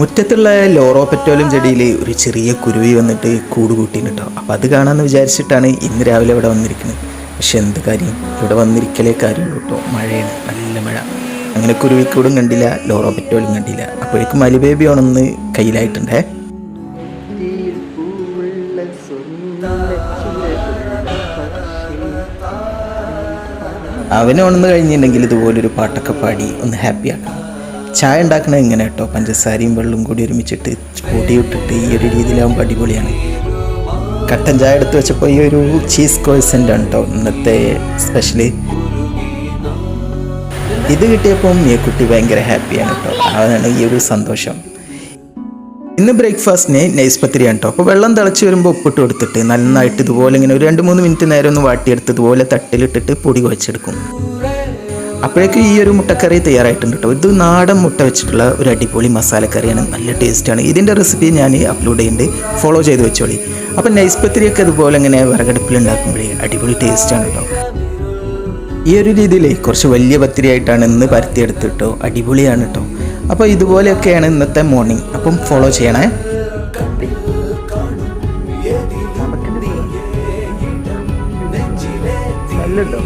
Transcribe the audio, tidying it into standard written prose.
മുറ്റത്തുള്ള ലോറോ പെറ്റോലും ചെടിയിൽ ഒരു ചെറിയ കുരുവി വന്നിട്ട് കൂട് കൂട്ടിന് കേട്ടോ. അപ്പോൾ അത് കാണാമെന്ന് വിചാരിച്ചിട്ടാണ് ഇന്ന് രാവിലെ ഇവിടെ വന്നിരിക്കുന്നത്. പക്ഷെ എന്ത് കാര്യം, ഇവിടെ വന്നിരിക്കലേ കാര്യമുള്ളൂ കേട്ടോ. മഴയാണ്, നല്ല മഴ. അങ്ങനെ കുരുവിക്കൂടും കണ്ടില്ല, ലോറോ പെറ്റോലും കണ്ടില്ല. അപ്പോഴേക്കും മലിബേബി ഉണന്ന് കയ്യിലായിട്ടുണ്ടേ. അവനെ ഉണർന്നു കഴിഞ്ഞിട്ടുണ്ടെങ്കിൽ ഇതുപോലൊരു പാട്ടൊക്കെ പാടി ഒന്ന് ഹാപ്പി ആക്കണം. ചായ ഉണ്ടാക്കണത് ഇങ്ങനെ കേട്ടോ, പഞ്ചസാരയും വെള്ളവും കൂടി ഒരുമിച്ചിട്ട് പൊടിയിട്ടിട്ട് ഈ ഒരു രീതിയിലാവുമ്പോൾ അടിപൊളിയാണ്. കട്ടൻ ചായ എടുത്ത് വെച്ചപ്പോൾ ഈ ഒരു ചീസ് കോഴ്സൻ്റ് ആണ് കേട്ടോ ഇന്നത്തെ സ്പെഷ്യല്. ഇത് കിട്ടിയപ്പോൾ മിയക്കുട്ടി ഭയങ്കര ഹാപ്പിയാണ് കേട്ടോ. അതാണ് ഈ ഒരു സന്തോഷം. ഇന്ന് ബ്രേക്ക്ഫാസ്റ്റിന് നൈസ് പത്തിരിയാണ് കേട്ടോ. അപ്പോൾ വെള്ളം തിളച്ച് വരുമ്പോൾ ഉപ്പിട്ട് കൊടുത്തിട്ട് നന്നായിട്ട് ഇതുപോലെ ഇങ്ങനെ ഒരു 2-3 മിനിറ്റ് നേരം ഒന്ന് വാട്ടിയെടുത്ത് ഇതുപോലെ തട്ടിലിട്ടിട്ട് പൊടി കുഴച്ചെടുക്കും. അപ്പോഴേക്കും ഈ ഒരു മുട്ടക്കറി തയ്യാറായിട്ടുണ്ട് കേട്ടോ. ഇത് നാടൻ മുട്ട വെച്ചിട്ടുള്ള ഒരു അടിപൊളി മസാലക്കറിയാണ്, നല്ല ടേസ്റ്റാണ്. ഇതിൻ്റെ റെസിപ്പി ഞാൻ അപ്ലോഡ് ചെയ്യുന്നുണ്ട്, ഫോളോ ചെയ്ത് വെച്ചോളി. അപ്പം നൈസ് പത്തിരിയൊക്കെ ഇതുപോലെ ഇങ്ങനെ വിറകടുപ്പിൽ ഉണ്ടാക്കുമ്പോഴേ അടിപൊളി ടേസ്റ്റാണ് കേട്ടോ. ഈ ഒരു രീതിയിൽ കുറച്ച് വലിയ പത്തിരിയായിട്ടാണ് ഇന്ന് പരത്തിയെടുത്തിട്ടോ, അടിപൊളിയാണ് കേട്ടോ. അപ്പോൾ ഇതുപോലെയൊക്കെയാണ് ഇന്നത്തെ മോർണിംഗ്. അപ്പം ഫോളോ ചെയ്യണേ. നല്ലല്ലോ.